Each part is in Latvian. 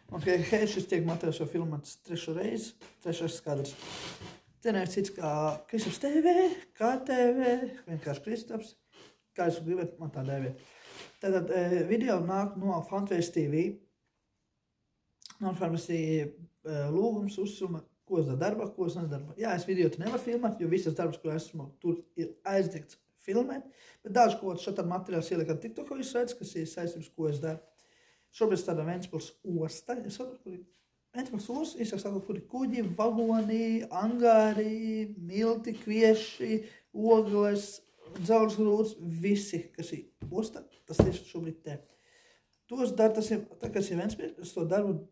Un, hei, šis tiek Matevs jau filmēts 3. reizi, 3. kadrs. Cienējums cits kā Kristaps TV, KTV, vienkārši Kristaps, kā jūs gribat, man tā dēvēt. Tātad video nāk no Fanface TV. Non-farmacy lūgums uzsuma, ko es darba, ko es nedarba. Jā, es video te nevaru filmēt, jo visas darbas, ko esmu, tur ir aizliegts filmēt, bet daži ko šādā materiāls ieliekam TikTokā, jūs redz, kas ir saistības, ko es daru. Šobrīd tādā Ventspils osta, es saprotu, kur ir Ventspils osta, es saprotu, kur ir kuģi, vagoni, angāri, milti, kvieši, ogles, dzelžs grūts, visi, kas ir osta, tas tieši šobrīd te. Tos daru, tas ir, tā kā es ir Ventspils, es to daru.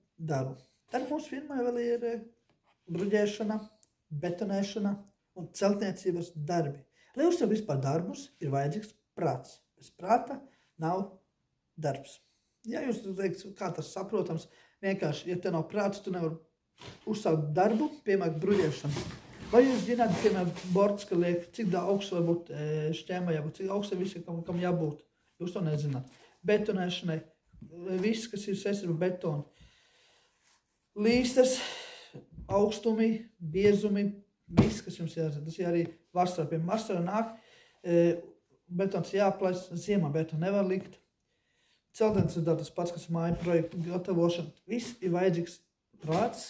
Tad mūsu firmai vēl ir bruģēšana, betonēšana un celtniecības darbi. Lai uzsver vispār darbus, ir vajadzīgs prāts. Bez prāta nav darbs. Ja jūs teikt, kā tas saprotams, vienkārši, ja te nav prāts, tu nevar uzsākt darbu, piemēram, bruģēšanu. Vai jūs zināt, piemēram, borts, ka liek, cik augsts var būt šķēmā jābūt, cik augsts ir visi, kam jābūt. Jūs to nezināt. Betonēšanai, viss, kas ir saistīts ar betonu. Līstas, augstumi, biezumi, viss, kas jums jāzina. Tas ir arī vasarā. Piemēram, vasarā nāk, betons jāplais, ziemā betonu nevar likt. Celtniecības ir tas pats, kas māju projektu gatavošana. Viss ir vajadzīgs prāts,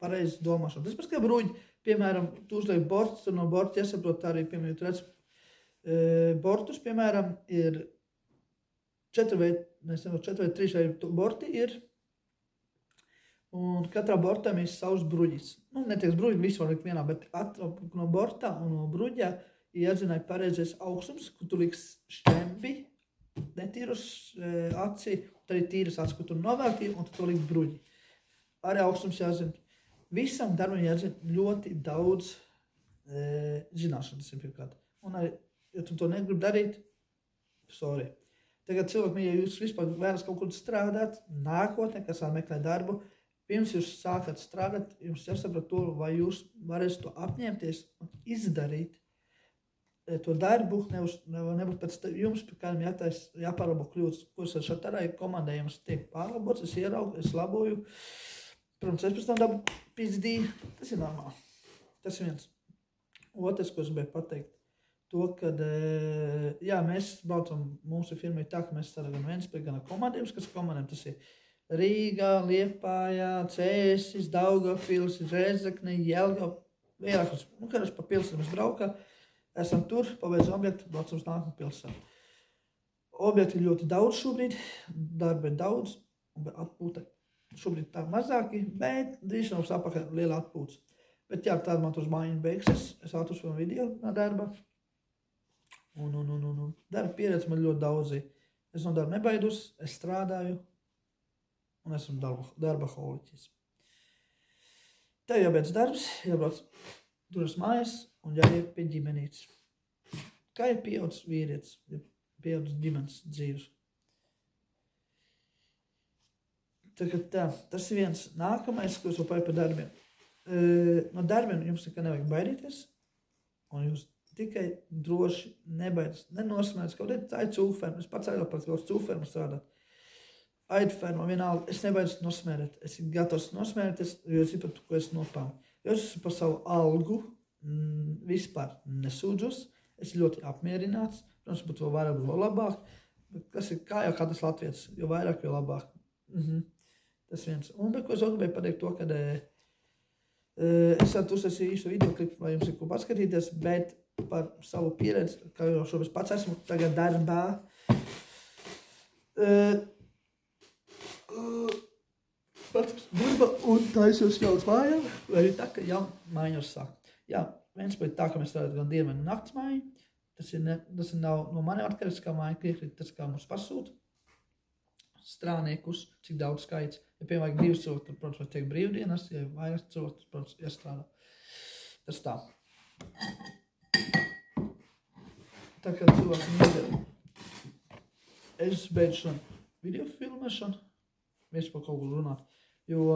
pareizi domāšana. Tas pats kā bruģi, piemēram, tu uzliek bortus, tur no borta jāsaprot arī, piemēram, tu redz bortus, piemēram, ir 4 vai 3 vai borti ir. Un katrā bortam ir savs bruģis. Nu, netieks bruģi, visu var likt vienā, bet no borta un no bruģā ir jāzināja pareizais augstums, kur tu liks šķembi, netīrus aci, tad arī tīras aci, kur tu novēltīji, un tu to liks bruģi. Arī augstums jāzina. Visam darbam jāzina ļoti daudz zināšanas pirmkārt. Un arī, ja tu to negribi darīt, sorry. Tagad cilvēki, ja jūs vispār vēlas kaut kur strādāt, nākotnē, kas var meklēt darbu, pirms jūs sākat strādāt, jums jāsaprot to, vai jūs varēsiet to apņemties un izdarīt to darbu, nebūt pēc jums, kādam jāpārlabo kļūdas, kuras ar šādā komandai jums tiek pārlabots, es ieraugu, es laboju. Protams, es pēc tam dabu pizdi, tas ir normāli. Tas ir viens. Otrs, ko es gribēju pateikt, to, kad, jā, mēs braucam, mūsu firma ir tā, ka mēs strādājam gan Ventspilī, gan ar komandiem, kas komandiem tas ir Rīgā, Liepājā, Cēsis, Daugavpils, Rēzekne, Jelgava, vairākas, kādreiz pa pilsētu mēs braukā, esam tur, pabeidzam objektu, braucam uz nākamu pilsētu. Objekti ir ļoti daudz šobrīd, darba ir daudz, un atpūta šobrīd tā mazāki, bet drīz mums apakaļ liela atpūtas. Bet jā, tāda man uz mājiņu beigsies, es ātros vēl video no darba. Un darba pieredze man ļoti daudz. Es no darba nebaidos, es strādāju, un esmu darba holiķis. Tev jābeidz darbs, jābrauc turas mājas un jāiet pie ģimenītes. Kā ir pieaudzis vīrietis, ja pieaudzis ģimenes dzīves? Tagad tā, tas ir viens nākamais, ko es vēl pārēju par darbiem. No darbiem jums nekā nevajag baidīties, un jūs tikai droši nebaidas, nenosmērts, kaut tā ir cūferma, es pats aizlāk par kaut cūfermu strādāt. Aidferma, vienalga, es nebaidas nosmērēt, es esmu gatavs nosmērēties, jo es par to, ko es nopelnu. Jo es esmu par savu algu vispār nesūdzos, es ļoti apmierināts, protams, būtu vēl vairāk, vēl labāk, bet kas ir kā jau katrs latvietis, jo vairāk, jo labāk. Tas viens. Un, bet, ko es gribēju pateikt to, kad es uztaisīju īstu videoklipu, lai jums ir ko paskatīties, bet par savu pieredzi, kā jau šobrīd pats esmu tagad darbā, un taisos jau uz mājām, vai arī tā, ka jau mājos sāk. Jā, Ventspilī tā, ka mēs strādājam gan dienu, gan nakts māju, tas nav no mani atkarīgs, kā māja piekrīt, tas kā mums pasūta. Strādniekus, cik daudz skaits. Ja piemēram 2 cilvēki, tad, protams, var tiek brīvdienas, ja vairāk cilvēki, protams, jāstrādā. Tas tā. Tā kā cilvēki nedara. Es beidzu šo video filmēšanu, mēs par kaut ko runāt, jo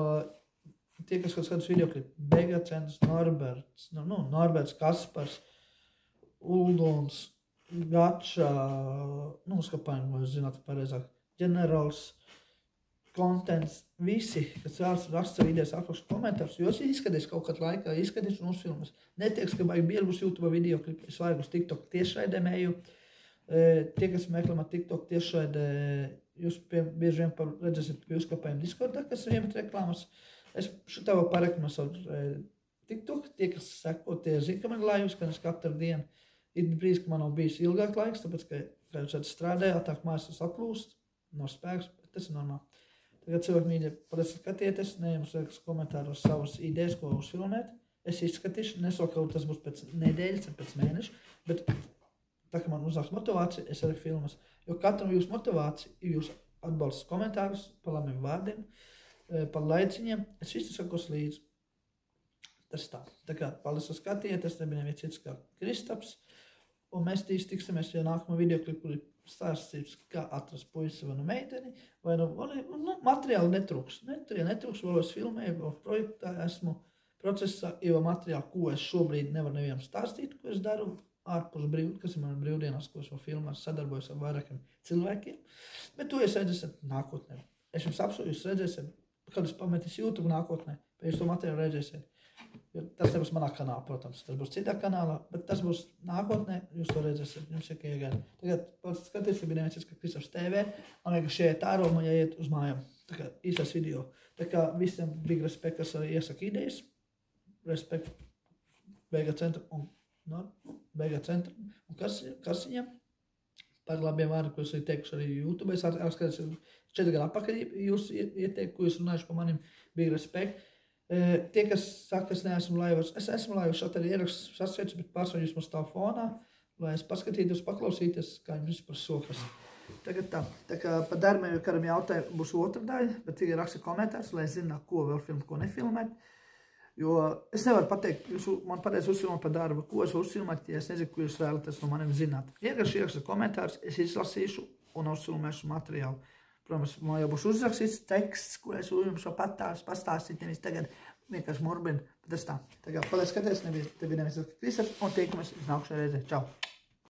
tie, kas kaut kādus videoklipu, Begacens, Norberts, Kaspars, Uldons, Gača, skapājumi, vai zināt pareizāk, Ģenerāls, kontents, visi, kas vēlas raksta savu idejas apakšu komentārus, jo es izskatīšu kaut kādu laikā, izskatīšu un uzfilmas. Netieks, ka baigi bieži būs YouTube video klipi, es vajag uz TikTok tiešraidēm eju. Tie, kas meklē man TikTok tiešraidē, jūs bieži vien redzēsiet pieuzkapējumu Discordā, kas ir iemet reklāmas. Es šitā vēl pareklamas ar TikTok, tie, kas seko, tie zina, ka man ir laivs, ka es katru dienu. Ir brīdis, ka man nav bijis ilgāk laiks, tāpēc, ka jūs šeit strādāju, tā kā mājas aplūst, no spēks, bet tas ir normāli. Tagad cilvēki mīļi, paldies, skatieties, nejums liekas komentāros savas idejas, ko uzfilmēt. Es izskatīšu, nesaku, ka tas būs pēc nedēļas, pēc mēneša, bet tā kā man uzāks motivācija, es arī filmas. Jo katram jūsu motivācija ir jūsu atbalsts komentārus par labiem vārdiem, par laiciņiem. Es visu sakos līdzi. Tas tā. Tā kā paldies, ka skatieties, nebija neviens cits kā Kristaps. Un mēs tiksimies jau nākamā videoklipu, kur ir stāstīts, kā atrast puisi vai meiteni, vai materiāli netrūks. Netrūks, vēl es filmēju, vēl projektā esmu procesā, jo materiāli, ko es šobrīd nevaru nevienam stāstīt, ko es daru ārpus kas ir man brīvdienās, ko es vēl filmēju, sadarbojos ar vairākiem cilvēkiem. Bet to jūs redzēsiet nākotnē. Es jums apsolu, jūs redzēsiet, kad es pametīšu YouTube nākotnē, bet jūs to materiālu redzēsiet. Tas nebūs manā kanālā, protams, tas būs citā kanālā, bet tas būs nākotnē, jūs to redzēsiet, jums ir jāiegāda. Tagad skaties, ka bija neviens, ka Kristaps TV, man vienkārši iet ārā, man jāiet uz mājām. Tā kā īstais video. Tā kā visiem big respekt, kas arī iesaka idejas, respekt Beiga centra un Karsiņam par labiem vārdiem, ko jūs arī teikuši arī YouTube. Es atskatās 4 gadu apakaļ jūs ieteiktu, ko jūs runājuši par manim, big respekt. Tie, kas saka, es neesmu laivas, es esmu laivas, šeit arī ieraksts sasveicu, bet pārsvarā jūs man stāv fonā, lai es paskatītos, paklausīties, kā jums vispār sokas. Tagad tā. Tā kā par darbiem, jo kādam jautāja, būs otra daļa, bet tikai raksta komentārs, lai es zinu, ko vēl filmēt, ko nefilmēt. Jo es nevaru pateikt, man pateic uzfilmēt par darbu, ko es uzfilmēt, ja es nezinu, ko jūs vēlaties no manim zināt. Ieraksta komentārs, es izlasīšu un uzfilmēšu materiālu. Protams, man jau būs uzrakstīts teksts, ko es jums jau pastāstīt, nevis tagad vienkārši murbinu, bet tas tā. Tagad, paldies skaties, tev nevis Kristaps, un tiekamies uz nākušajā reizē. Čau!